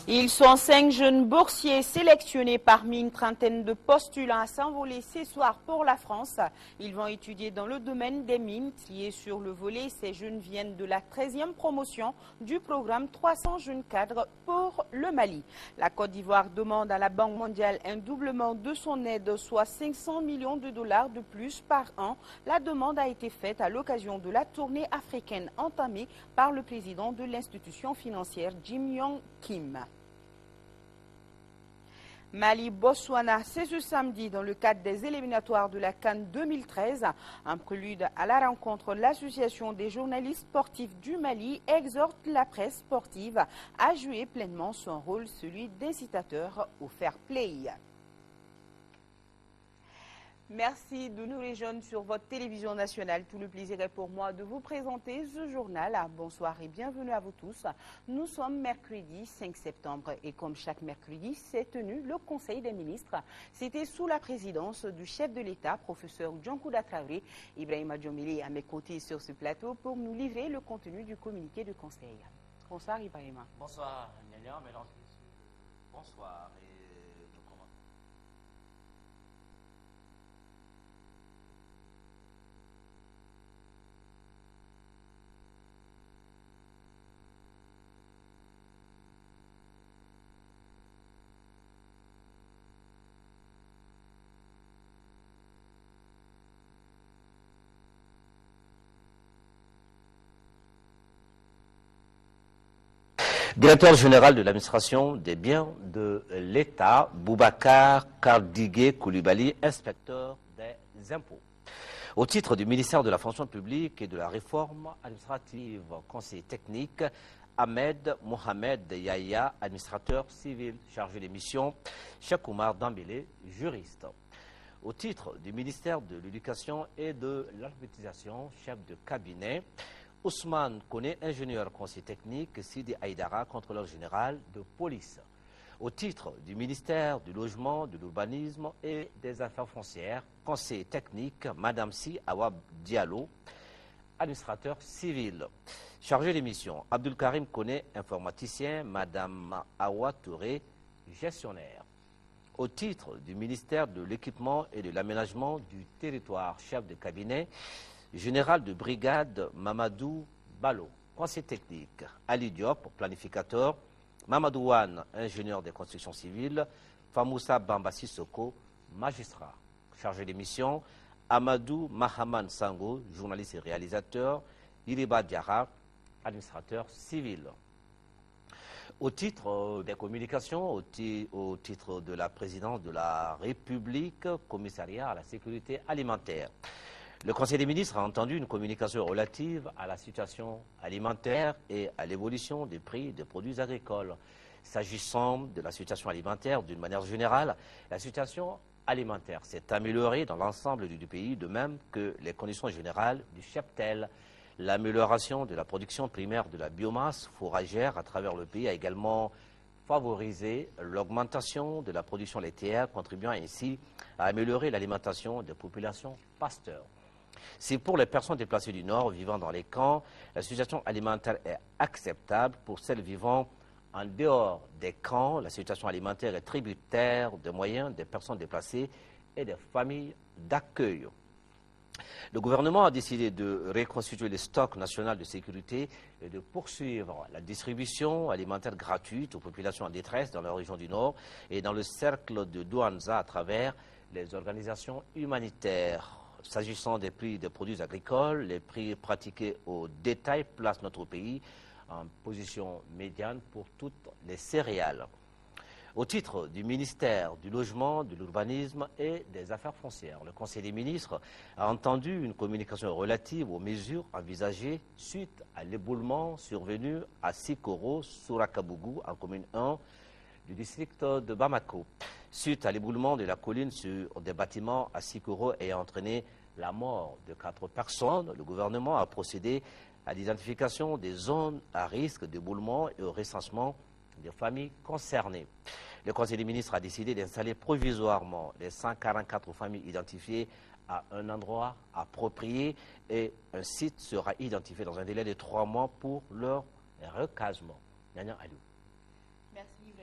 Ils sont 5 jeunes boursiers sélectionnés parmi une trentaine de postulants à s'envoler ce soir pour la France. Ils vont étudier dans le domaine des mines qui est sur le volet. Ces jeunes viennent de la 13e promotion du programme 300 jeunes cadres pour le Mali. La Côte d'Ivoire demande à la Banque mondiale un doublement de son aide, soit 500 millions de dollars de plus par an. La demande a été faite à l'occasion de la tournée africaine entamée par le président de l'institution financière Jim Yong Kim. Mali-Botswana, c'est ce samedi dans le cadre des éliminatoires de la CAN 2013. Un prélude à la rencontre, l'association des journalistes sportifs du Mali exhorte la presse sportive à jouer pleinement son rôle, celui d'incitateur au fair play. Merci de nous rejoindre sur votre télévision nationale. Tout le plaisir est pour moi de vous présenter ce journal. Bonsoir et bienvenue à vous tous. Nous sommes mercredi 5 septembre et comme chaque mercredi, s'est tenu le Conseil des ministres. C'était sous la présidence du chef de l'État, professeur Djonkouda Traoré. Ibrahima Djomili est à mes côtés sur ce plateau pour nous livrer le contenu du communiqué de conseil. Bonsoir Ibrahima. Bonsoir Nélia, mesdames et messieurs. Bonsoir. Directeur général de l'administration des biens de l'État, Boubacar Kardigué Koulibaly, inspecteur des impôts. Au titre du ministère de la fonction publique et de la réforme administrative, conseiller technique, Ahmed Mohamed Yahya, administrateur civil chargé des missions, Cheikh Oumar Dambélé, juriste. Au titre du ministère de l'Éducation et de l'alphabétisation, chef de cabinet, Ousmane Kone, ingénieur conseiller technique, Sidi Aïdara, contrôleur général de police. Au titre du ministère du Logement, de l'Urbanisme et des Affaires foncières, conseiller technique, Madame Si Awab Diallo, administrateur civil. Chargé des missions, Abdul Karim Kone, informaticien, Madame Awa Touré, gestionnaire. Au titre du ministère de l'Équipement et de l'Aménagement du territoire, chef de cabinet, général de brigade Mamadou Balo, conseiller technique, Ali Diop, planificateur, Mamadou Wan, ingénieur des constructions civiles, Famoussa Bamba Sissoko, magistrat. Chargé des missions, Amadou Mahaman Sango, journaliste et réalisateur, Iriba Diara, administrateur civil. Au titre des communications, au titre de la présidence de la République, commissariat à la sécurité alimentaire. Le Conseil des ministres a entendu une communication relative à la situation alimentaire et à l'évolution des prix des produits agricoles. S'agissant de la situation alimentaire, d'une manière générale, la situation alimentaire s'est améliorée dans l'ensemble du pays, de même que les conditions générales du cheptel. L'amélioration de la production primaire de la biomasse fourragère à travers le pays a également favorisé l'augmentation de la production laitière, contribuant ainsi à améliorer l'alimentation des populations pasteurs. Si pour les personnes déplacées du Nord vivant dans les camps, la situation alimentaire est acceptable, pour celles vivant en dehors des camps, la situation alimentaire est tributaire des moyens des personnes déplacées et des familles d'accueil. Le gouvernement a décidé de reconstituer les stocks nationaux de sécurité et de poursuivre la distribution alimentaire gratuite aux populations en détresse dans la région du Nord et dans le cercle de Douanza à travers les organisations humanitaires. S'agissant des prix des produits agricoles, les prix pratiqués au détail placent notre pays en position médiane pour toutes les céréales. Au titre du ministère du Logement, de l'Urbanisme et des Affaires foncières, le Conseil des ministres a entendu une communication relative aux mesures envisagées suite à l'éboulement survenu à Sikoro, Sourakabougou, en commune 1 du district de Bamako, suite à l'éboulement de la colline sur des bâtiments à Sikoro ayant entraîné la mort de 4 personnes. Le gouvernement a procédé à l'identification des zones à risque d'éboulement et au recensement des familles concernées. Le Conseil des ministres a décidé d'installer provisoirement les 144 familles identifiées à un endroit approprié et un site sera identifié dans un délai de 3 mois pour leur recasement. Merci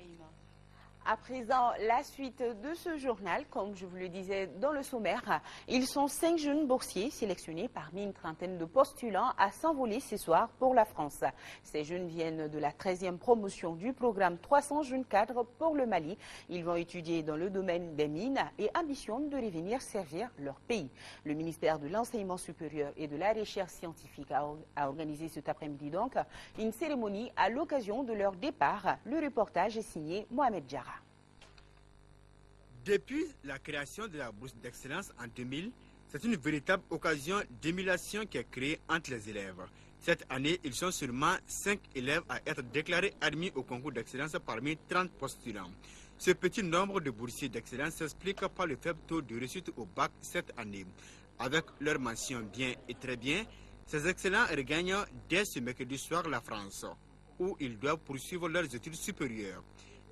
À présent, la suite de ce journal, comme je vous le disais dans le sommaire, ils sont 5 jeunes boursiers sélectionnés parmi une trentaine de postulants à s'envoler ce soir pour la France. Ces jeunes viennent de la 13e promotion du programme 300 jeunes cadres pour le Mali. Ils vont étudier dans le domaine des mines et ambitionnent de revenir servir leur pays. Le ministère de l'Enseignement supérieur et de la Recherche scientifique a organisé cet après-midi donc une cérémonie à l'occasion de leur départ. Le reportage est signé Mohamed Diarra. Depuis la création de la bourse d'excellence en 2000, c'est une véritable occasion d'émulation qui est créée entre les élèves. Cette année, ils sont seulement 5 élèves à être déclarés admis au concours d'excellence parmi 30 postulants. Ce petit nombre de boursiers d'excellence s'explique par le faible taux de réussite au bac cette année. Avec leur mention bien et très bien, ces excellents regagnent dès ce mercredi soir la France, où ils doivent poursuivre leurs études supérieures.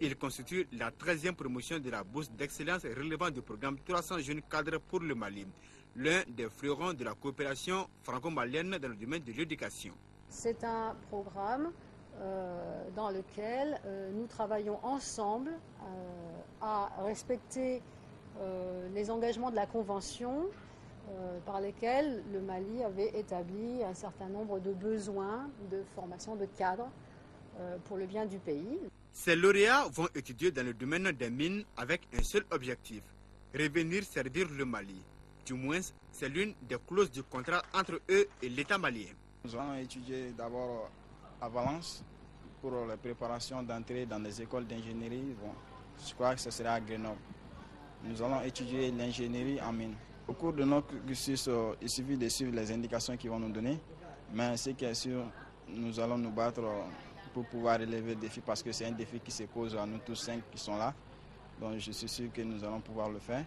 Il constitue la 13e promotion de la bourse d'excellence relevant du programme 300 jeunes cadres pour le Mali, l'un des fleurons de la coopération franco-malienne dans le domaine de l'éducation. C'est un programme dans lequel nous travaillons ensemble à respecter les engagements de la Convention par lesquels le Mali avait établi un certain nombre de besoins de formation de cadres pour le bien du pays. Ces lauréats vont étudier dans le domaine des mines avec un seul objectif, revenir servir le Mali. Du moins, c'est l'une des clauses du contrat entre eux et l'État malien. Nous allons étudier d'abord à Valence pour la préparation d'entrée dans les écoles d'ingénierie. Bon, je crois que ce sera à Grenoble. Nous allons étudier l'ingénierie en mine. Au cours de notre cursus, il suffit de suivre les indications qu'ils vont nous donner, mais ce qui est sûr, nous allons nous battre pour pouvoir relever le défi parce que c'est un défi qui se pose à nous tous 5 qui sont là. Donc je suis sûr que nous allons pouvoir le faire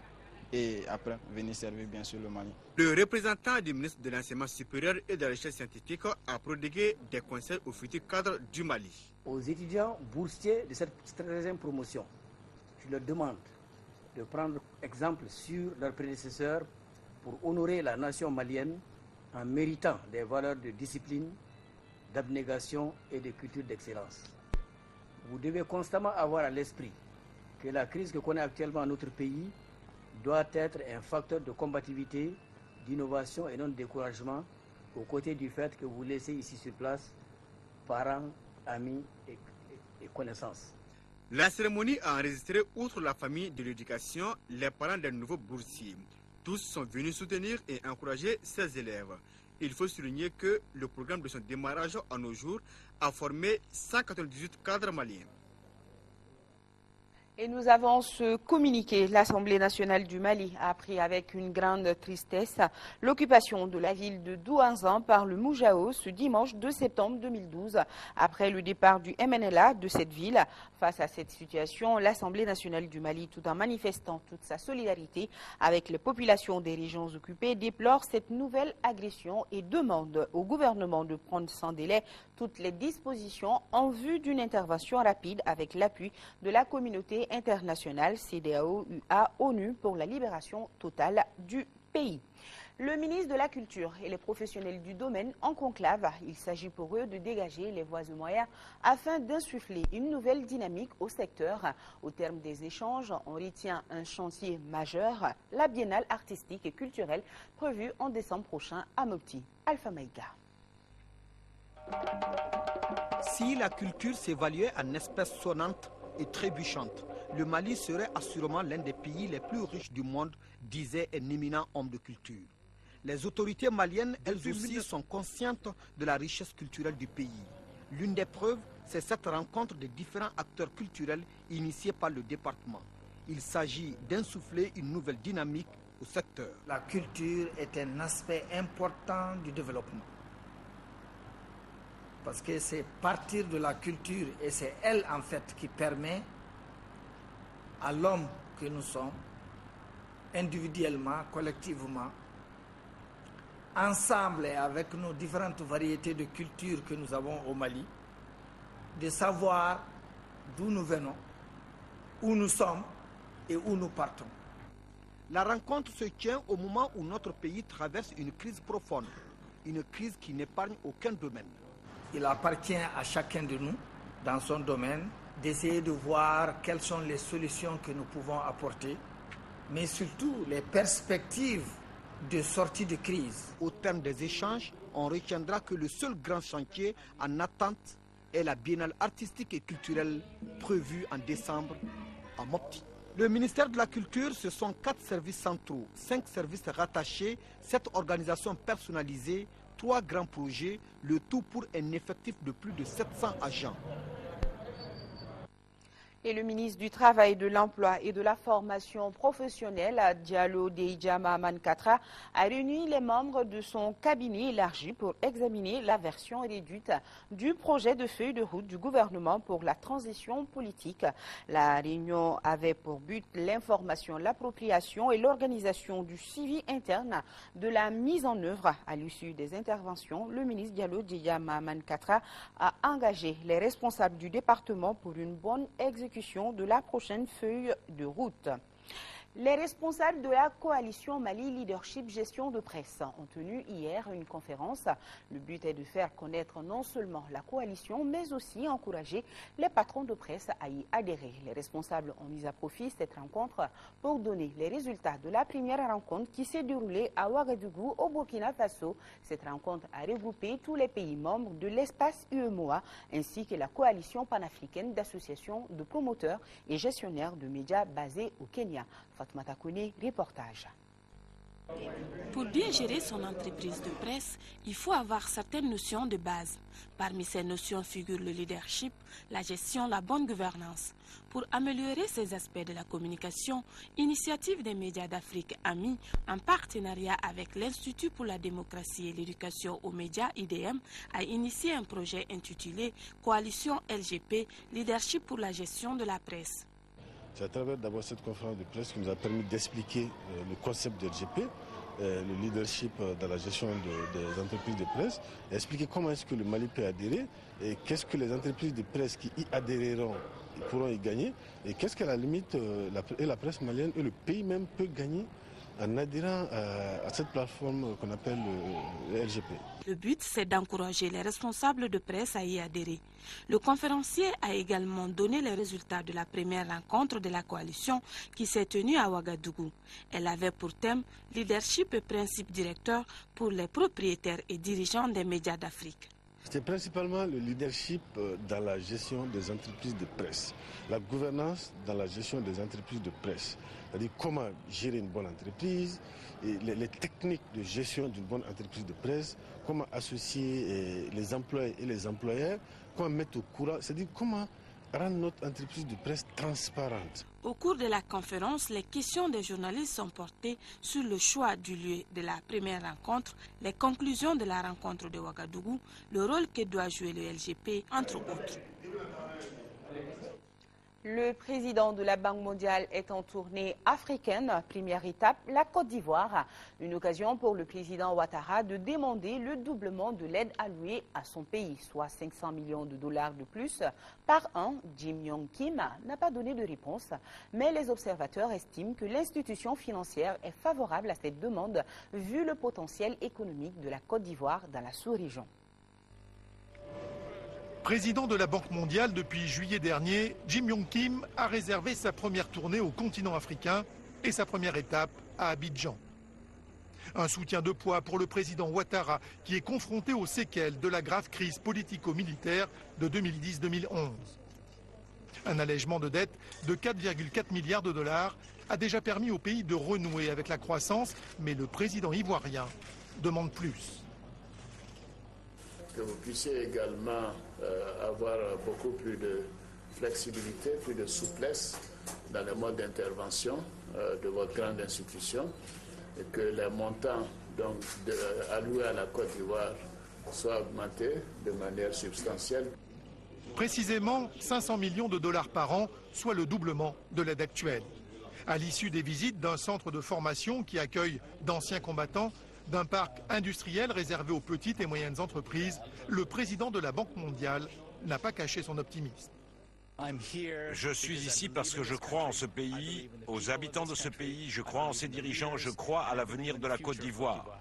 et après venir servir bien sûr le Mali. Le représentant du ministre de l'Enseignement supérieur et de la Recherche scientifique a prodigué des conseils aux futurs cadres du Mali. Aux étudiants boursiers de cette 13e promotion, je leur demande de prendre exemple sur leurs prédécesseurs pour honorer la nation malienne en méritant des valeurs de discipline, d'abnégation et de culture d'excellence. Vous devez constamment avoir à l'esprit que la crise que connaît actuellement notre pays doit être un facteur de combativité, d'innovation et non de découragement, aux côtés du fait que vous laissez ici sur place parents, amis et connaissances. La cérémonie a enregistré, outre la famille de l'éducation, les parents des nouveaux boursiers. Tous sont venus soutenir et encourager ces élèves. Il faut souligner que le programme de son démarrage à nos jours a formé 198 cadres maliens. Et nous avons ce communiqué. L'Assemblée nationale du Mali a appris avec une grande tristesse l'occupation de la ville de Douanzan par le Moujao ce dimanche 2 septembre 2012, après le départ du MNLA de cette ville. Face à cette situation, l'Assemblée nationale du Mali, tout en manifestant toute sa solidarité avec les populations des régions occupées, déplore cette nouvelle agression et demande au gouvernement de prendre sans délai toutes les dispositions en vue d'une intervention rapide avec l'appui de la communauté internationale CEDEAO, UA, ONU pour la libération totale du pays. Le ministre de la Culture et les professionnels du domaine en conclave, il s'agit pour eux de dégager les voies et moyens afin d'insuffler une nouvelle dynamique au secteur. Au terme des échanges, on retient un chantier majeur, la biennale artistique et culturelle prévue en décembre prochain à Mopti. Alpha Maïga. Si la culture s'évaluait en espèces sonnantes et trébuchantes, le Mali serait assurément l'un des pays les plus riches du monde, disait un éminent homme de culture. Les autorités maliennes, elles aussi, sont conscientes de la richesse culturelle du pays. L'une des preuves, c'est cette rencontre des différents acteurs culturels initiée par le département. Il s'agit d'insuffler une nouvelle dynamique au secteur. La culture est un aspect important du développement. Parce que c'est partir de la culture et c'est elle en fait qui permet à l'homme que nous sommes, individuellement, collectivement, ensemble et avec nos différentes variétés de culture que nous avons au Mali, de savoir d'où nous venons, où nous sommes et où nous partons. La rencontre se tient au moment où notre pays traverse une crise profonde, une crise qui n'épargne aucun domaine. Il appartient à chacun de nous, dans son domaine, d'essayer de voir quelles sont les solutions que nous pouvons apporter, mais surtout les perspectives de sortie de crise. Au terme des échanges, on retiendra que le seul grand chantier en attente est la biennale artistique et culturelle prévue en décembre à Mopti. Le ministère de la Culture, ce sont 4 services centraux, 5 services rattachés, 7 organisations personnalisées, 3 grands projets, le tout pour un effectif de plus de 700 agents. Et le ministre du Travail, de l'Emploi et de la Formation professionnelle, Diallo Deijama Mankatra, a réuni les membres de son cabinet élargi pour examiner la version réduite du projet de feuille de route du gouvernement pour la transition politique. La réunion avait pour but l'information, l'appropriation et l'organisation du suivi interne de la mise en œuvre. À l'issue des interventions, le ministre Diallo Deijama Mankatra a engagé les responsables du département pour une bonne exécution de la prochaine feuille de route. Les responsables de la coalition Mali Leadership Gestion de Presse ont tenu hier une conférence. Le but est de faire connaître non seulement la coalition, mais aussi encourager les patrons de presse à y adhérer. Les responsables ont mis à profit cette rencontre pour donner les résultats de la première rencontre qui s'est déroulée à Ouagadougou, au Burkina Faso. Cette rencontre a regroupé tous les pays membres de l'espace UEMOA ainsi que la coalition panafricaine d'associations de promoteurs et gestionnaires de médias basés au Kenya. Fatmata Kone, reportage. Pour bien gérer son entreprise de presse, il faut avoir certaines notions de base. Parmi ces notions figurent le leadership, la gestion, la bonne gouvernance. Pour améliorer ces aspects de la communication, Initiative des médias d'Afrique AMI, en partenariat avec l'Institut pour la démocratie et l'éducation aux médias IDM, a initié un projet intitulé Coalition LGP, Leadership pour la gestion de la presse. C'est à travers d'abord cette conférence de presse qui nous a permis d'expliquer le concept de LGP, le leadership dans la gestion des entreprises de presse, et expliquer comment est-ce que le Mali peut adhérer et qu'est-ce que les entreprises de presse qui y adhéreront pourront y gagner et qu'est-ce qu'à la limite la presse malienne et le pays même peut gagner en adhérant à cette plateforme qu'on appelle le LGP. Le but, c'est d'encourager les responsables de presse à y adhérer. Le conférencier a également donné les résultats de la première rencontre de la coalition qui s'est tenue à Ouagadougou. Elle avait pour thème « Leadership et principes directeurs pour les propriétaires et dirigeants des médias d'Afrique ». C'était principalement le leadership dans la gestion des entreprises de presse, la gouvernance dans la gestion des entreprises de presse, c'est-à-dire comment gérer une bonne entreprise, et les techniques de gestion d'une bonne entreprise de presse, comment associer les employés et les employeurs, comment mettre au courant, c'est-à-dire comment rendre notre entreprise de presse transparente. Au cours de la conférence, les questions des journalistes sont portées sur le choix du lieu de la première rencontre, les conclusions de la rencontre de Ouagadougou, le rôle que doit jouer le LGP, entre autres. Le président de la Banque mondiale est en tournée africaine. Première étape, la Côte d'Ivoire. Une occasion pour le président Ouattara de demander le doublement de l'aide allouée à son pays, soit 500 millions de dollars de plus par an. Jim Yong Kim n'a pas donné de réponse, mais les observateurs estiment que l'institution financière est favorable à cette demande, vu le potentiel économique de la Côte d'Ivoire dans la sous-région. Président de la Banque mondiale depuis juillet dernier, Jim Yong Kim a réservé sa première tournée au continent africain et sa première étape à Abidjan. Un soutien de poids pour le président Ouattara qui est confronté aux séquelles de la grave crise politico-militaire de 2010-2011. Un allègement de dette de 4,4 milliards de dollars a déjà permis au pays de renouer avec la croissance, mais le président ivoirien demande plus. Que vous puissiez également avoir beaucoup plus de flexibilité, plus de souplesse dans le mode d'intervention de votre grande institution et que les montants donc, alloués à la Côte d'Ivoire soient augmentés de manière substantielle. Précisément 500 millions de dollars par an, soit le doublement de l'aide actuelle. À l'issue des visites d'un centre de formation qui accueille d'anciens combattants, d'un parc industriel réservé aux petites et moyennes entreprises, le président de la Banque mondiale n'a pas caché son optimisme. Je suis ici parce que je crois en ce pays, aux habitants de ce pays, je crois en ses dirigeants, je crois à l'avenir de la Côte d'Ivoire.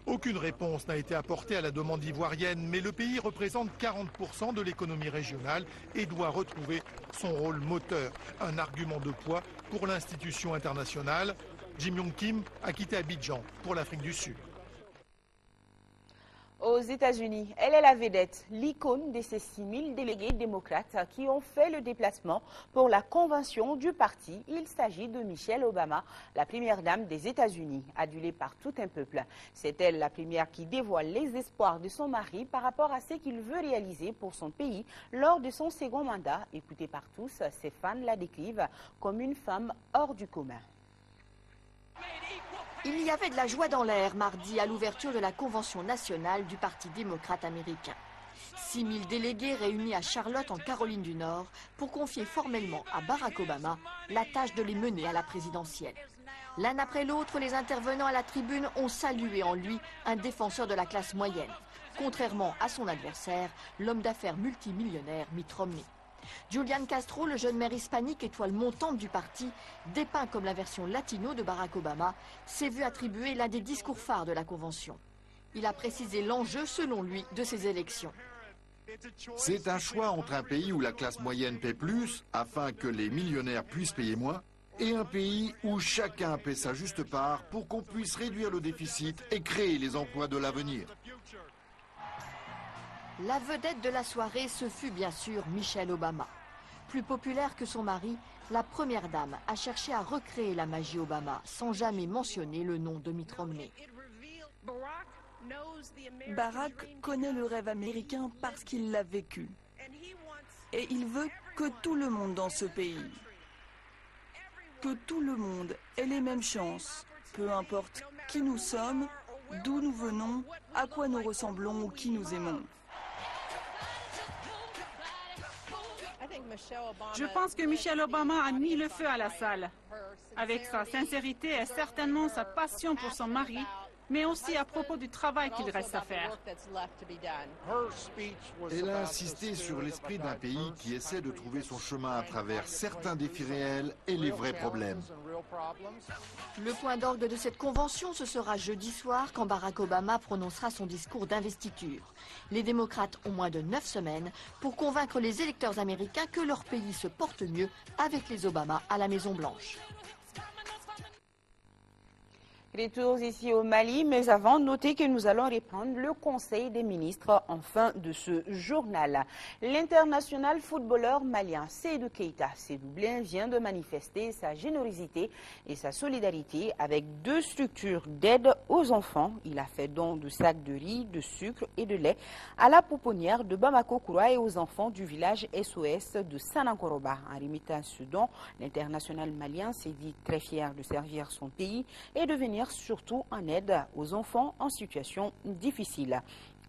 Aucune réponse n'a été apportée à la demande ivoirienne, mais le pays représente 40% de l'économie régionale et doit retrouver son rôle moteur. Un argument de poids pour l'institution internationale. Jim Yong Kim a quitté Abidjan pour l'Afrique du Sud. Aux États-Unis, elle est la vedette, l'icône de ces 6000 délégués démocrates qui ont fait le déplacement pour la convention du parti. Il s'agit de Michelle Obama, la première dame des États-Unis, adulée par tout un peuple. C'est elle la première qui dévoile les espoirs de son mari par rapport à ce qu'il veut réaliser pour son pays lors de son second mandat. Écoutée par tous, ses fans la décrivent comme une femme hors du commun. Il y avait de la joie dans l'air mardi à l'ouverture de la Convention nationale du Parti démocrate américain. 6000 délégués réunis à Charlotte en Caroline du Nord pour confier formellement à Barack Obama la tâche de les mener à la présidentielle. L'un après l'autre, les intervenants à la tribune ont salué en lui un défenseur de la classe moyenne, contrairement à son adversaire, l'homme d'affaires multimillionnaire Mitt Romney. Julian Castro, le jeune maire hispanique étoile montante du parti, dépeint comme la version latino de Barack Obama, s'est vu attribuer l'un des discours phares de la Convention. Il a précisé l'enjeu, selon lui, de ces élections. C'est un choix entre un pays où la classe moyenne paie plus, afin que les millionnaires puissent payer moins, et un pays où chacun paie sa juste part pour qu'on puisse réduire le déficit et créer les emplois de l'avenir. La vedette de la soirée, ce fut bien sûr Michelle Obama. Plus populaire que son mari, la première dame a cherché à recréer la magie Obama sans jamais mentionner le nom de Mitt Romney. Barack connaît le rêve américain parce qu'il l'a vécu. Et il veut que tout le monde dans ce pays, que tout le monde ait les mêmes chances, peu importe qui nous sommes, d'où nous venons, à quoi nous ressemblons ou qui nous aimons. Je pense que Michelle Obama a mis le feu à la salle. Avec sa sincérité et certainement sa passion pour son mari, mais aussi à propos du travail qu'il reste à faire. Elle a insisté sur l'esprit d'un pays qui essaie de trouver son chemin à travers certains défis réels et les vrais problèmes. Le point d'orgue de cette convention, ce sera jeudi soir quand Barack Obama prononcera son discours d'investiture. Les démocrates ont moins de 9 semaines pour convaincre les électeurs américains que leur pays se porte mieux avec les Obama à la Maison-Blanche. Retour ici au Mali, mais avant, notez que nous allons reprendre le Conseil des ministres en fin de ce journal. L'international footballeur malien Seydou Keita, Seydou Blin, vient de manifester sa générosité et sa solidarité avec 2 structures d'aide aux enfants. Il a fait don de sacs de riz, de sucre et de lait à la pouponnière de Bamako-Koura et aux enfants du village SOS de Sanankoroba. En remettant ce don, l'international malien s'est dit très fier de servir son pays et de venir surtout en aide aux enfants en situation difficile.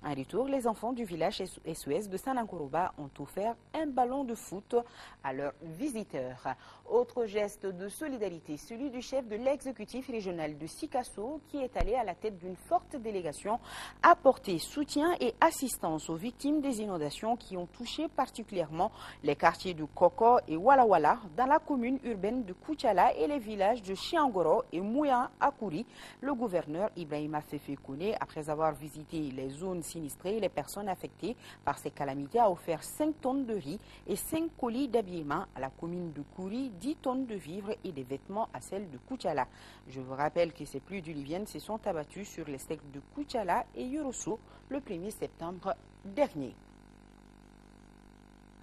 En retour, les enfants du village SOS de Sanankoroba ont offert un ballon de foot à leurs visiteurs. Autre geste de solidarité, celui du chef de l'exécutif régional de Sikasso qui est allé à la tête d'une forte délégation apporter soutien et assistance aux victimes des inondations qui ont touché particulièrement les quartiers de Koko et Wala dans la commune urbaine de Koutiala et les villages de Chiangoro et Mouya Akouri. Le gouverneur Ibrahima Fefekone, après avoir visité les zones sinistrées et les personnes affectées par ces calamités, a offert 5 tonnes de riz et 5 colis d'habillement à la commune de Kouri, 10 tonnes de vivres et des vêtements à celle de Koutiala. Je vous rappelle que ces pluies diluviennes se sont abattues sur les secteurs de Koutiala et Yorosso le 1er septembre dernier.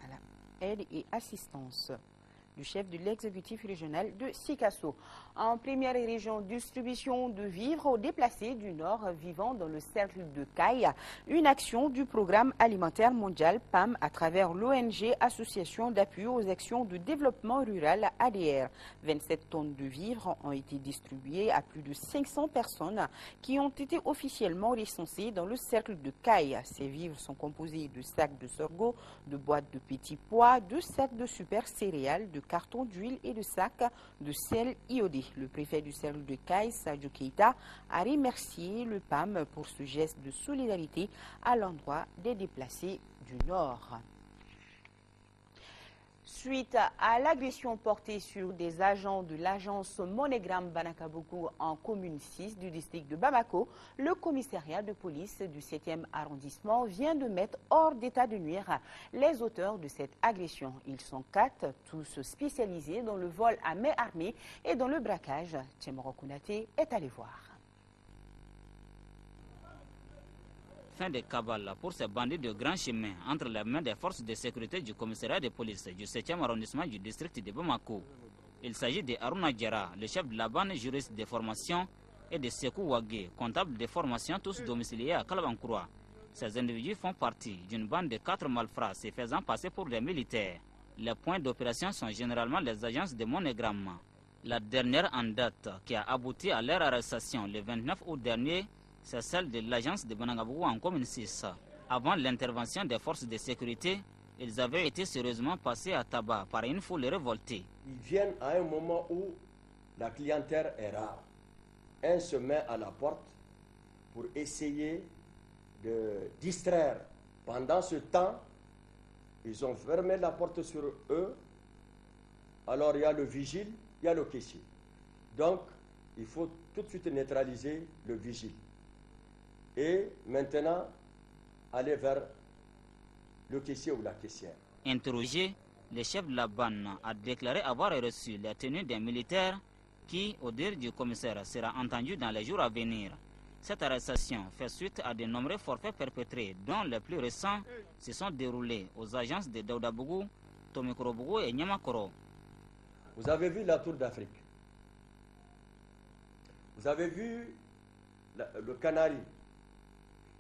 Voilà. Aide et assistance du chef de l'exécutif régional de Sikasso. En première région, distribution de vivres aux déplacés du Nord vivant dans le cercle de Caille, une action du programme alimentaire mondial PAM à travers l'ONG Association d'appui aux actions de développement rural ADR. 27 tonnes de vivres ont été distribuées à plus de 500 personnes qui ont été officiellement recensées dans le cercle de Caille. Ces vivres sont composés de sacs de sorgho, de boîtes de petits pois, de sacs de super céréales, de cartons d'huile et de sacs de sel iodé. Le préfet du cercle de Caille, Sadio Keita, a remercié le PAM pour ce geste de solidarité à l'endroit des déplacés du Nord. Suite à l'agression portée sur des agents de l'agence MoneyGram Banakabougou en commune 6 du district de Bamako, le commissariat de police du 7e arrondissement vient de mettre hors d'état de nuire les auteurs de cette agression. Ils sont 4, tous spécialisés dans le vol à main armée et dans le braquage. Tchemoro Kounate est allé voir. Fin de cabale pour ces bandits de grand chemin entre les mains des forces de sécurité du commissariat de police du 7e arrondissement du district de Bamako. Il s'agit de Aruna Djara, le chef de la bande juriste de formation, et de Sekou Wagé, comptable de formation, tous domiciliés à Kalabankoura. Ces individus font partie d'une bande de 4 malfrats se faisant passer pour des militaires. Les points d'opération sont généralement les agences de MoneyGram. La dernière en date qui a abouti à leur arrestation le 29 août dernier, c'est celle de l'agence de Banakabougou en commune 6. Avant l'intervention des forces de sécurité, ils avaient été sérieusement passés à tabac par une foule révoltée. Ils viennent à un moment où la clientèle est rare. Un se met à la porte pour essayer de distraire. Pendant ce temps, ils ont fermé la porte sur eux. Alors il y a le vigile, il y a le caissier. Donc, il faut tout de suite neutraliser le vigile. Et maintenant, aller vers le caissier ou la caissière. Interrogé, le chef de la bande a déclaré avoir reçu la tenue d'un militaire qui, au dire du commissaire, sera entendu dans les jours à venir. Cette arrestation fait suite à de nombreux forfaits perpétrés, dont les plus récents se sont déroulés aux agences de Daoudabougou, Tomikorobougou et Nyamakoro. Vous avez vu la Tour d'Afrique. Vous avez vu le Canari.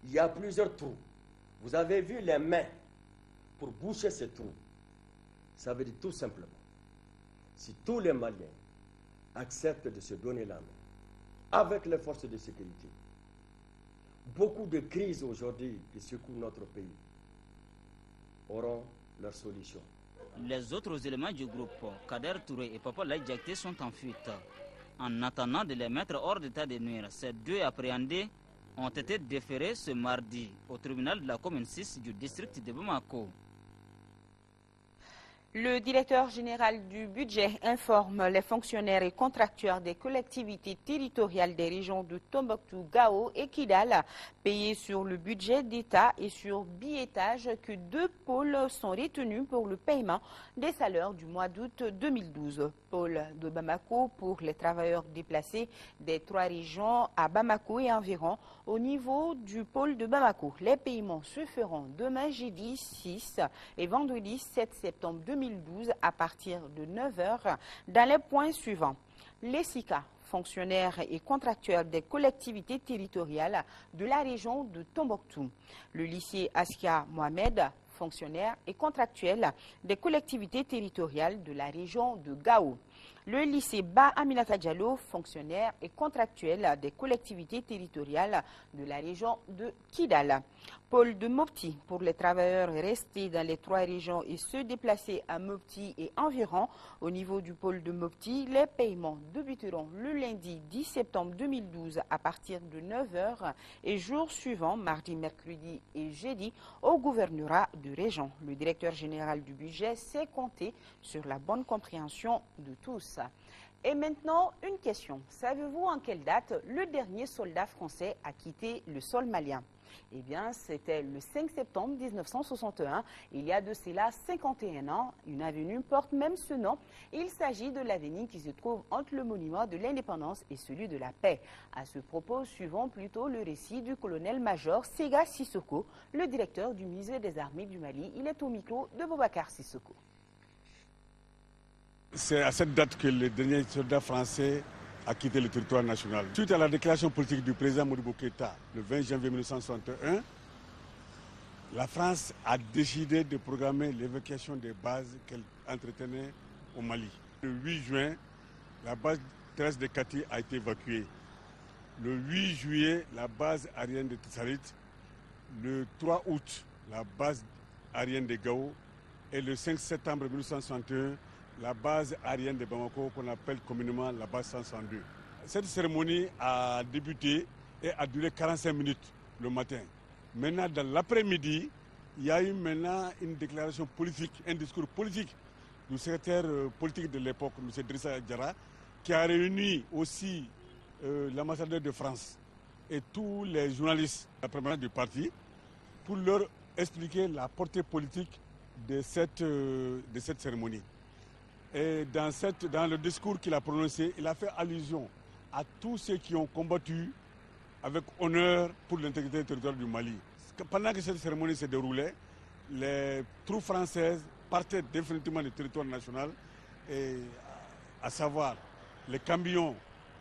Il y a plusieurs trous. Vous avez vu les mains pour boucher ces trous. Ça veut dire tout simplement, si tous les Maliens acceptent de se donner la main avec les forces de sécurité, beaucoup de crises aujourd'hui qui secouent notre pays auront leur solution. Les autres éléments du groupe, Kader Touré et Papa Laïdjakté, sont en fuite. En attendant de les mettre hors d'état de nuire, ces deux appréhendés ont été déférés ce mardi au tribunal de la commune 6 du district de Bamako. Le directeur général du budget informe les fonctionnaires et contracteurs des collectivités territoriales des régions de Tombouctou, Gao et Kidal, payés sur le budget d'État et sur billettage, que 2 pôles sont retenus pour le paiement des salaires du mois d'août 2012. Pôle de Bamako pour les travailleurs déplacés des 3 régions à Bamako et environ. Au niveau du pôle de Bamako, les paiements se feront demain jeudi 6 et vendredi 7 septembre 2012 à partir de 9h dans les points suivants. Les SICA, fonctionnaires et contracteurs des collectivités territoriales de la région de Tombouctou. Le lycée Askia Mohamed, fonctionnaires et contractuels des collectivités territoriales de la région de Gao. Le lycée Ba Aminata Diallo, fonctionnaire et contractuel des collectivités territoriales de la région de Kidal. Pôle de Mopti pour les travailleurs restés dans les 3 régions et ceux déplacés à Mopti et environ. Au niveau du pôle de Mopti, les paiements débuteront le lundi 10 septembre 2012 à partir de 9h et jours suivants, mardi, mercredi et jeudi, au gouvernorat de région. Le directeur général du budget sait compter sur la bonne compréhension de tous. Et maintenant, une question. Savez-vous en quelle date le dernier soldat français a quitté le sol malien? Eh bien, c'était le 5 septembre 1961. Il y a de cela 51 ans. Une avenue porte même ce nom. Il s'agit de l'avenue qui se trouve entre le monument de l'indépendance et celui de la paix. À ce propos, suivons plutôt le récit du colonel-major Sega Sissoko, le directeur du musée des armées du Mali. Il est au micro de Boubacar Sissoko. C'est à cette date que le dernier soldat français a quitté le territoire national. Suite à la déclaration politique du président Modibo Keïta le 20 janvier 1961, la France a décidé de programmer l'évacuation des bases qu'elle entretenait au Mali. Le 8 juin, la base terrestre de Kati a été évacuée. Le 8 juillet, la base aérienne de Tissarit. Le 3 août, la base aérienne de Gao. Et le 5 septembre 1961, la base aérienne de Bamako, qu'on appelle communément la base 162. Cette cérémonie a débuté et a duré 45 minutes le matin. Maintenant, dans l'après-midi, il y a eu maintenant une déclaration politique, un discours politique du secrétaire politique de l'époque, M. Drissa Diarra, qui a réuni aussi l'ambassadeur de France et tous les journalistes de la permanence du parti pour leur expliquer la portée politique de cette cérémonie. Et dans le discours qu'il a prononcé, il a fait allusion à tous ceux qui ont combattu avec honneur pour l'intégrité territoriale du Mali. Pendant que cette cérémonie se déroulait, les troupes françaises partaient définitivement du territoire national, et, à savoir les camions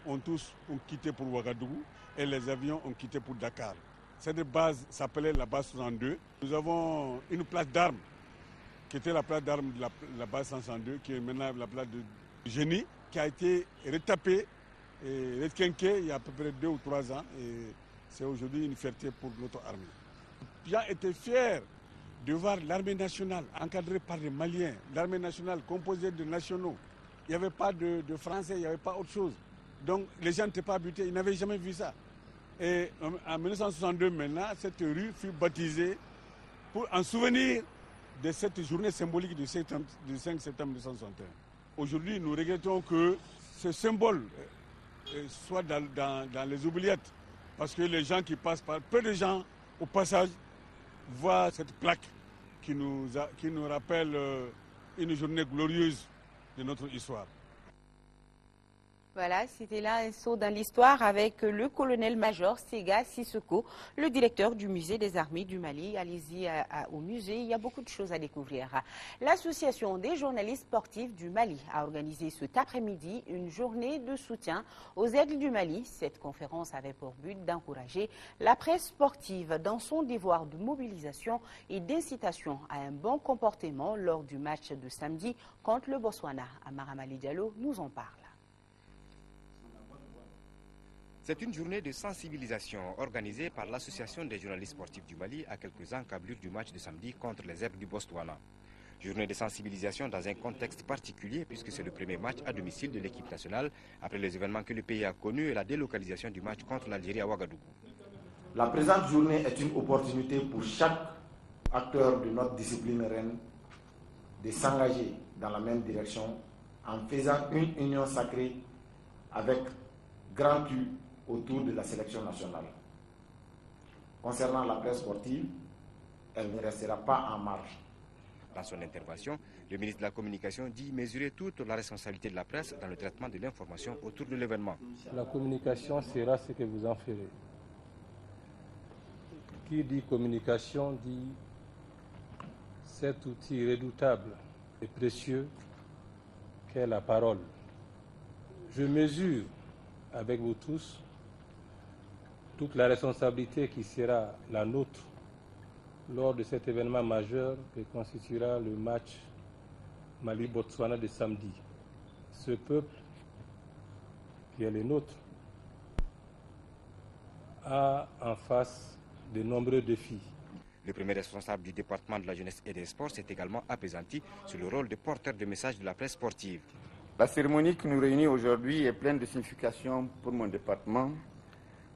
ont quitté pour Ouagadougou et les avions ont quitté pour Dakar. Cette base s'appelait la base 62. Nous avons une place d'armes qui était la place d'armes de la base 162, qui est maintenant la place de Génie, qui a été retapée et requinquée il y a à peu près 2 ou 3 ans. Et c'est aujourd'hui une fierté pour notre armée. J'ai été fier de voir l'armée nationale encadrée par les Maliens, l'armée nationale composée de nationaux. Il n'y avait pas de Français, il n'y avait pas autre chose. Donc les gens n'étaient pas habités, ils n'avaient jamais vu ça. Et en 1962 maintenant, cette rue fut baptisée en souvenir de cette journée symbolique du 5 septembre 1961. Aujourd'hui, nous regrettons que ce symbole soit dans les oubliettes, parce que les gens qui passent par, peu de gens au passage voient cette plaque qui nous rappelle une journée glorieuse de notre histoire. Voilà, c'était là un saut dans l'histoire avec le colonel-major Sega Sissoko, le directeur du musée des armées du Mali. Allez-y au musée, il y a beaucoup de choses à découvrir. L'association des journalistes sportifs du Mali a organisé cet après-midi une journée de soutien aux aigles du Mali. Cette conférence avait pour but d'encourager la presse sportive dans son devoir de mobilisation et d'incitation à un bon comportement lors du match de samedi contre le Botswana. Amara Mali Diallo nous en parle. C'est une journée de sensibilisation organisée par l'Association des journalistes sportifs du Mali à quelques encablures du match de samedi contre les aigles du Botswana. Journée de sensibilisation dans un contexte particulier puisque c'est le premier match à domicile de l'équipe nationale après les événements que le pays a connus et la délocalisation du match contre l'Algérie à Ouagadougou. La présente journée est une opportunité pour chaque acteur de notre discipline reine de s'engager dans la même direction en faisant une union sacrée avec grand Q autour de la sélection nationale. Concernant la presse sportive, elle ne restera pas en marge. Dans son intervention, le ministre de la Communication dit mesurer toute la responsabilité de la presse dans le traitement de l'information autour de l'événement. La communication sera ce que vous en ferez. Qui dit communication dit cet outil redoutable et précieux qu'est la parole. Je mesure avec vous tous toute la responsabilité qui sera la nôtre lors de cet événement majeur que constituera le match Mali-Botswana de samedi. Ce peuple, qui est le nôtre, a en face de nombreux défis. Le premier responsable du département de la jeunesse et des sports s'est également appesanti sur le rôle de porteur de messages de la presse sportive. La cérémonie qui nous réunit aujourd'hui est pleine de signification pour mon département,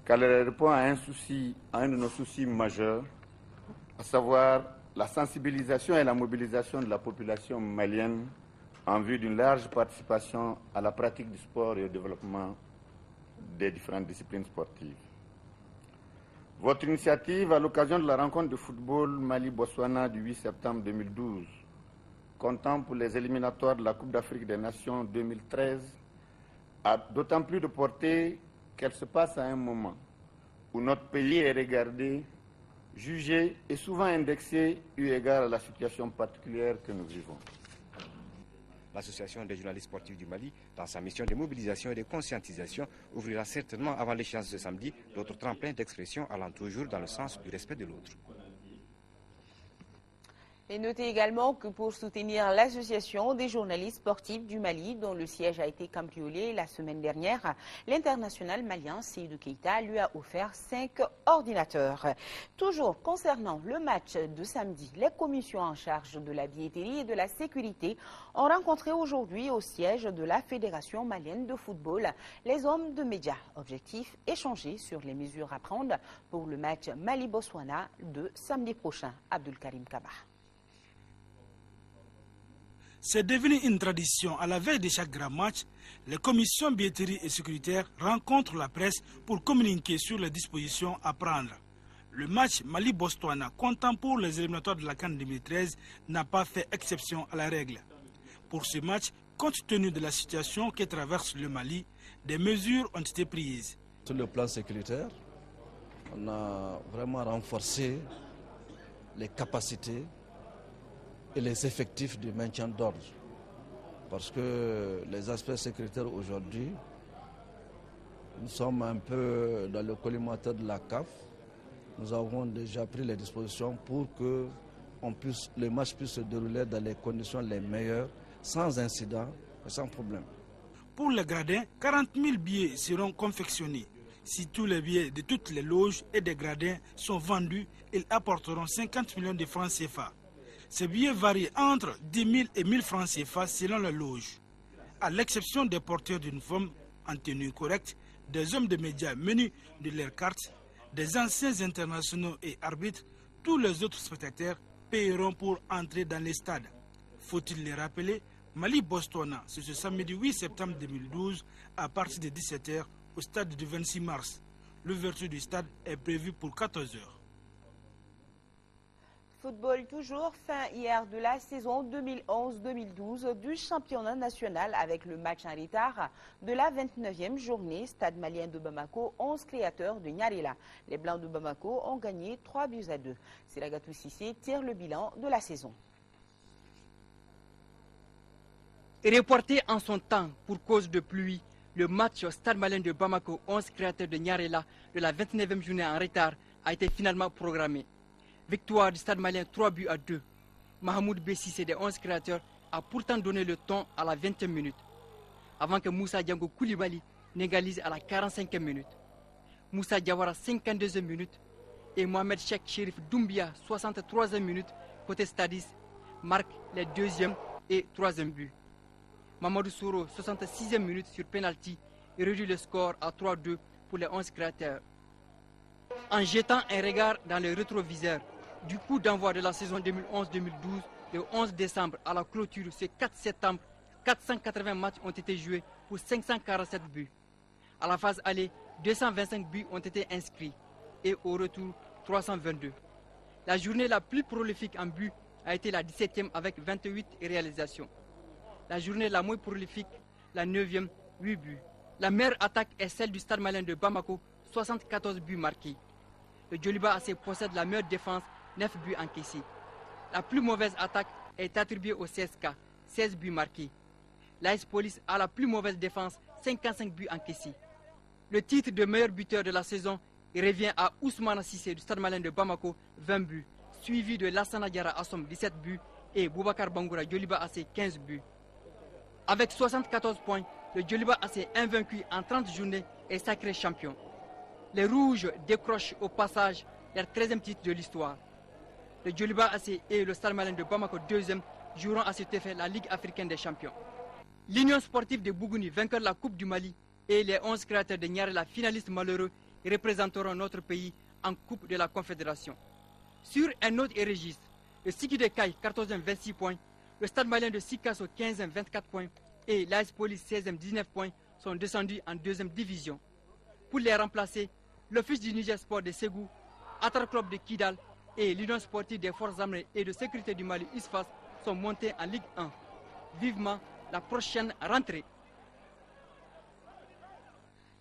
car elle répond à un de nos soucis majeurs, à savoir la sensibilisation et la mobilisation de la population malienne en vue d'une large participation à la pratique du sport et au développement des différentes disciplines sportives. Votre initiative, à l'occasion de la rencontre de football Mali-Botswana du 8 septembre 2012, comptant pour les éliminatoires de la Coupe d'Afrique des Nations 2013, a d'autant plus de portée qu'elle se passe à un moment où notre pays est regardé, jugé et souvent indexé eu égard à la situation particulière que nous vivons. L'Association des journalistes sportifs du Mali, dans sa mission de mobilisation et de conscientisation, ouvrira certainement avant l'échéance de samedi d'autres tremplins d'expression allant toujours dans le sens du respect de l'autre. Et notez également que pour soutenir l'association des journalistes sportifs du Mali, dont le siège a été cambriolé la semaine dernière, l'international malien Seydou Keita lui a offert 5 ordinateurs. Toujours concernant le match de samedi, les commissions en charge de la billetterie et de la sécurité ont rencontré aujourd'hui au siège de la Fédération malienne de football les hommes de médias. Objectif, échanger sur les mesures à prendre pour le match Mali-Botswana de samedi prochain. Abdul Karim Kaba. C'est devenu une tradition. À la veille de chaque grand match, les commissions billetterie et sécuritaires rencontrent la presse pour communiquer sur les dispositions à prendre. Le match Mali-Botswana, comptant pour les éliminatoires de la CAN 2013, n'a pas fait exception à la règle. Pour ce match, compte tenu de la situation que traverse le Mali, des mesures ont été prises. Sur le plan sécuritaire, on a vraiment renforcé les capacités et les effectifs du maintien d'ordre. Parce que les aspects sécuritaires aujourd'hui, nous sommes un peu dans le collimateur de la CAF. Nous avons déjà pris les dispositions pour que le match puisse se dérouler dans les conditions les meilleures, sans incident et sans problème. Pour les gradins, 40 000 billets seront confectionnés. Si tous les billets de toutes les loges et des gradins sont vendus, ils apporteront 50 millions de francs CFA. Ces billets varient entre 10 000 et 1 000 francs CFA selon la loge. À l'exception des porteurs d'uniformes en tenue correcte, des hommes de médias menus de leur carte, des anciens internationaux et arbitres, tous les autres spectateurs paieront pour entrer dans les stades. Faut-il les rappeler, Mali-Botswana, c'est ce samedi 8 septembre 2012 à partir de 17 h au stade du 26 mars. L'ouverture du stade est prévue pour 14 h. Football toujours, fin hier de la saison 2011-2012 du championnat national avec le match en retard de la 29e journée. Stade malien de Bamako, 11 créateurs de Nyarela. Les Blancs de Bamako ont gagné 3-2. Siragatou Sissé tire le bilan de la saison. Reporté en son temps pour cause de pluie, le match au Stade malien de Bamako, 11 créateurs de Nyarela de la 29e journée en retard a été finalement programmé. Victoire du Stade malien 3-2. Mahmoud Bessissé des 11 créateurs a pourtant donné le ton à la 20e minute, avant que Moussa Diango Koulibaly n'égalise à la 45e minute. Moussa Diawara 52e minute et Mohamed Cheikh Chérif Doumbia 63e minute côté Stadis marque les 2e et 3e buts. Mamadou Souro 66e minute sur penalty et réduit le score à 3-2 pour les 11 créateurs. En jetant un regard dans le rétroviseur du coup d'envoi de la saison 2011-2012, le 11 décembre à la clôture, ce 4 septembre, 480 matchs ont été joués pour 547 buts. À la phase aller, 225 buts ont été inscrits et au retour, 322. La journée la plus prolifique en buts a été la 17e avec 28 réalisations. La journée la moins prolifique, la 9e, 8 buts. La meilleure attaque est celle du Stade malien de Bamako, 74 buts marqués. Le Djoliba AC possède la meilleure défense, 9 buts encaissés. La plus mauvaise attaque est attribuée au CSK, 16 buts marqués. L'AS Police a la plus mauvaise défense, 55 buts encaissés. Le titre de meilleur buteur de la saison revient à Ousmane Cissé du Stade malien de Bamako, 20 buts, suivi de Lassana Diarra Assom, 17 buts, et Boubacar Bangoura Djoliba AC, 15 buts. Avec 74 points, le Djoliba AC invaincu en 30 journées est sacré champion. Les Rouges décrochent au passage leur 13e titre de l'histoire. Le Djoliba AC et le Stade malien de Bamako 2e joueront à cet effet la Ligue africaine des champions. L'Union sportive de Bougouni, vainqueur de la Coupe du Mali, et les 11 créateurs de Nyarela, finalistes malheureux, représenteront notre pays en Coupe de la Confédération. Sur un autre registre, le Siki de Kaï, 14e, 26 points, le Stade malien de Sikasso, 15e, 24 points, et l'AS Police, 16e, 19 points, sont descendus en 2e division. Pour les remplacer, l'Office du Niger Sport de Ségou, Atar Club de Kidal et l'Union sportive des forces armées et de sécurité du Mali, USFAS, sont montés en Ligue 1. Vivement la prochaine rentrée.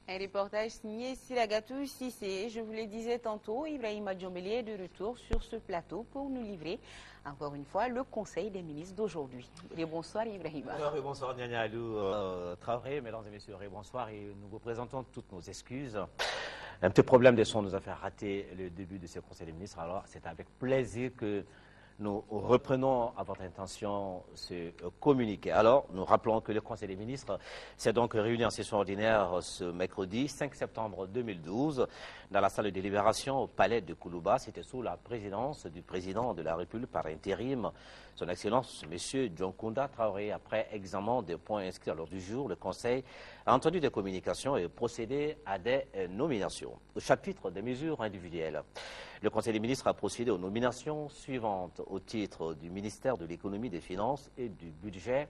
Un reportage signé Siragatou Sissé. Je vous le disais tantôt, Ibrahima Djombeli est de retour sur ce plateau pour nous livrer encore une fois le Conseil des ministres d'aujourd'hui. Bonsoir Ibrahima. Bonsoir Niania Alou Traoré, mesdames et messieurs, bonsoir et nous vous présentons toutes nos excuses. Un petit problème de son nous a fait rater le début de ce Conseil des ministres, alors c'est avec plaisir que nous reprenons à votre intention ce communiqué. Alors, nous rappelons que le Conseil des ministres s'est donc réuni en session ordinaire ce mercredi 5 septembre 2012 dans la salle de délibération au palais de Koulouba. C'était sous la présidence du président de la République par intérim, son Excellence M. Djonkunda Traoré. Après examen des points inscrits à l'ordre du jour, le Conseil a entendu des communications et procédé à des nominations. Au chapitre des mesures individuelles, le Conseil des ministres a procédé aux nominations suivantes. au titre du ministère de l'économie, des finances et du budget.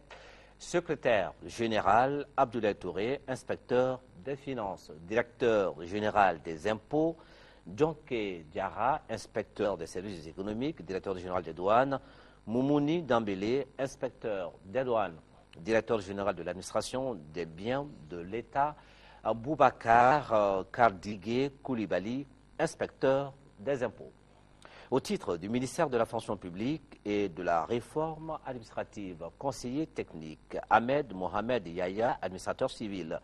Secrétaire général, Abdoulaye Touré, inspecteur des finances. Directeur général des impôts, Djonké Diarra, inspecteur des services économiques, directeur général des douanes. Moumouni Dambélé, inspecteur des douanes, directeur général de l'administration des biens de l'État. Boubacar Kardigué Koulibaly, inspecteur des impôts. Au titre du ministère de la fonction publique et de la réforme administrative, conseiller technique, Ahmed Mohamed Yahya, administrateur civil.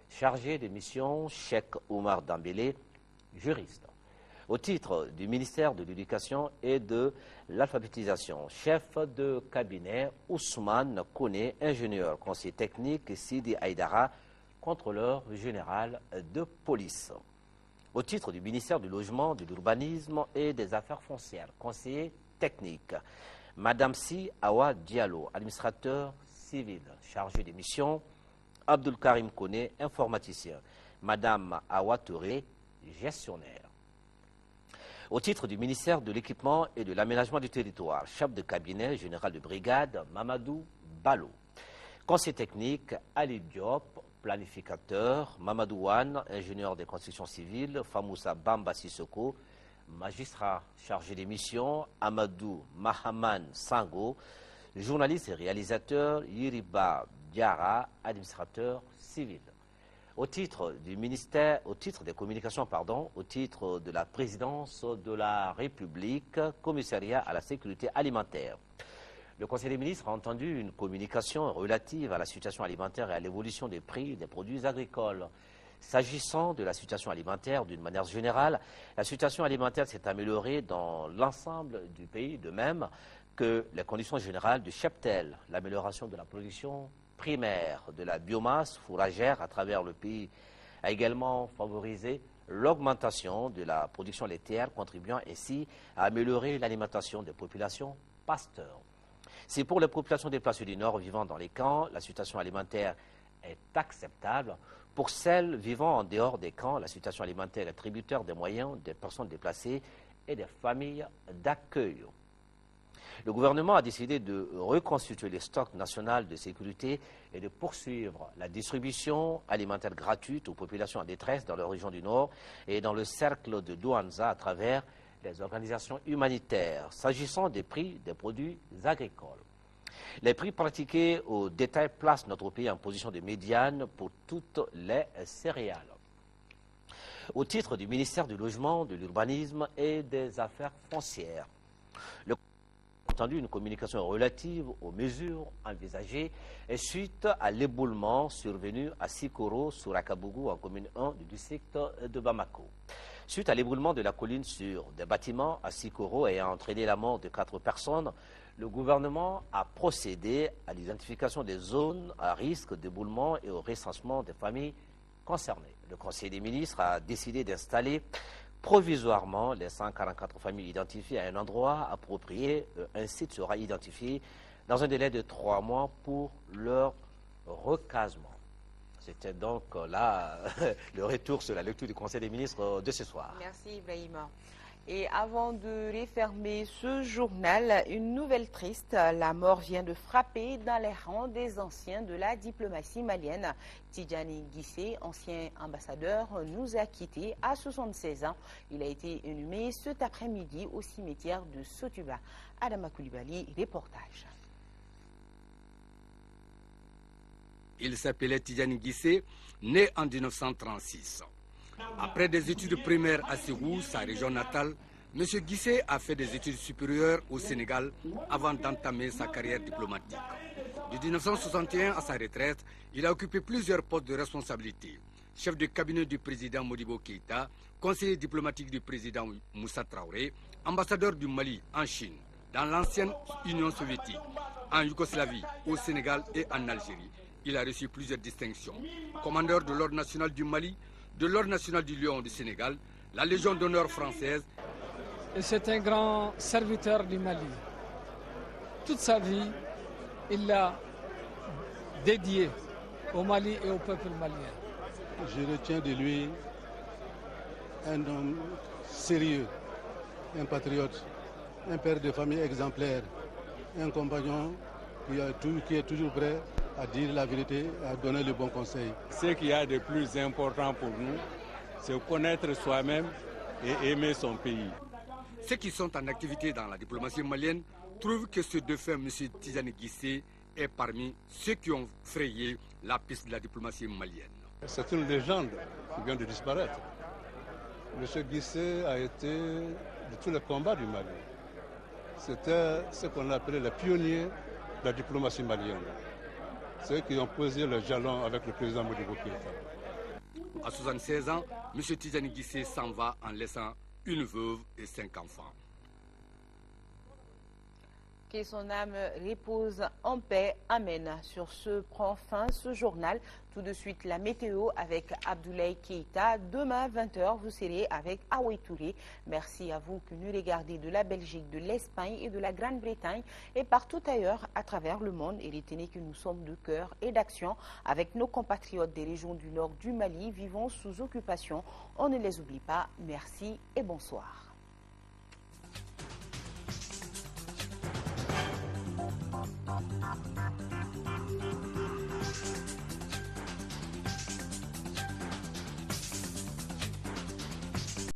Chargé de mission, Cheikh Oumar Dambélé, juriste. Au titre du ministère de l'Éducation et de l'Alphabétisation, chef de cabinet, Ousmane Kone, ingénieur, conseiller technique, Sidi Aïdara, contrôleur général de police. Au titre du ministère du Logement, de l'Urbanisme et des Affaires foncières, conseiller technique, Madame Si Awa Diallo, administrateur civil, chargé des missions, Abdul Karim Kone, informaticien, Madame Awa Touré, gestionnaire. Au titre du ministère de l'Équipement et de l'Aménagement du Territoire, chef de cabinet général de brigade, Mamadou Balo. Conseiller technique, Ali Diop, planificateur, Mamadou Wan, ingénieur des constructions civiles, Famoussa Bamba Sissoko, magistrat chargé des missions, Amadou Mahaman Sango, journaliste et réalisateur, Yiriba Diara, administrateur civil. Au titre du ministère, au titre des communications, au titre de la présidence de la République, commissariat à la sécurité alimentaire. Le Conseil des ministres a entendu une communication relative à la situation alimentaire et à l'évolution des prix des produits agricoles. S'agissant de la situation alimentaire, d'une manière générale, la situation alimentaire s'est améliorée dans l'ensemble du pays, de même que les conditions générales du cheptel, l'amélioration de la production primaire de la biomasse fourragère à travers le pays a également favorisé l'augmentation de la production laitière, contribuant ainsi à améliorer l'alimentation des populations pasteurs. Si pour les populations déplacées du Nord vivant dans les camps, la situation alimentaire est acceptable, pour celles vivant en dehors des camps, la situation alimentaire est tributaire des moyens des personnes déplacées et des familles d'accueil. Le gouvernement a décidé de reconstituer les stocks nationaux de sécurité et de poursuivre la distribution alimentaire gratuite aux populations en détresse dans la région du Nord et dans le cercle de Douanza à travers les organisations humanitaires, s'agissant des prix des produits agricoles. Les prix pratiqués au détail placent notre pays en position de médiane pour toutes les céréales. Au titre du ministère du Logement, de l'Urbanisme et des Affaires foncières, le entendu une communication relative aux mesures envisagées et suite à l'éboulement survenu à Sikoro, sur Akabougou, en commune 1 du district de Bamako. Suite à l'éboulement de la colline sur des bâtiments à Sikoro ayant entraîné la mort de 4 personnes, le gouvernement a procédé à l'identification des zones à risque d'éboulement et au recensement des familles concernées. Le Conseil des ministres a décidé d'installer provisoirement les 144 familles identifiées à un endroit approprié. Un site sera identifié dans un délai de 3 mois pour leur recasement. C'était donc là le retour sur la lecture du Conseil des ministres de ce soir. Merci Ibrahima. Et avant de refermer ce journal, une nouvelle triste. La mort vient de frapper dans les rangs des anciens de la diplomatie malienne. Tidjani Guissé, ancien ambassadeur, nous a quittés à 76 ans. Il a été inhumé cet après-midi au cimetière de Sotuba. Adama Koulibaly, reportage. Il s'appelait Tidjani Guissé, né en 1936. Après des études primaires à Ségou, sa région natale, M. Guissé a fait des études supérieures au Sénégal avant d'entamer sa carrière diplomatique. De 1961 à sa retraite, il a occupé plusieurs postes de responsabilité. Chef de cabinet du président Modibo Keïta, conseiller diplomatique du président Moussa Traoré, ambassadeur du Mali en Chine, dans l'ancienne Union soviétique, en Yougoslavie, au Sénégal et en Algérie. Il a reçu plusieurs distinctions. Commandeur de l'Ordre national du Mali, de l'Ordre national du Lion du Sénégal, la Légion d'honneur française. Et c'est un grand serviteur du Mali. Toute sa vie, il l'a dédié au Mali et au peuple malien. Je retiens de lui un homme sérieux, un patriote, un père de famille exemplaire, un compagnon qui est toujours prêt à dire la vérité, à donner le bon conseil. Ce qu'il y a de plus important pour nous, c'est connaître soi-même et aimer son pays. Ceux qui sont en activité dans la diplomatie malienne trouvent que ce défunt M. Tidjane Guissé est parmi ceux qui ont frayé la piste de la diplomatie malienne. C'est une légende qui vient de disparaître. M. Guissé a été de tous les combats du Mali. C'était ce qu'on appelait les pionniers de la diplomatie malienne. Ceux qui ont posé le jalon avec le président Modibo Keïta. À 76 ans, M. Tidjane Guissé s'en va en laissant une veuve et 5 enfants. Que son âme repose en paix. Amen. Sur ce prend fin ce journal. Tout de suite, la météo avec Abdoulaye Keïta. Demain, 20h, vous serez avec Aoué Touré. Merci à vous qui nous regardez de la Belgique, de l'Espagne et de la Grande-Bretagne et partout ailleurs à travers le monde. Et retenez que nous sommes de cœur et d'action avec nos compatriotes des régions du nord du Mali vivant sous occupation. On ne les oublie pas. Merci et bonsoir.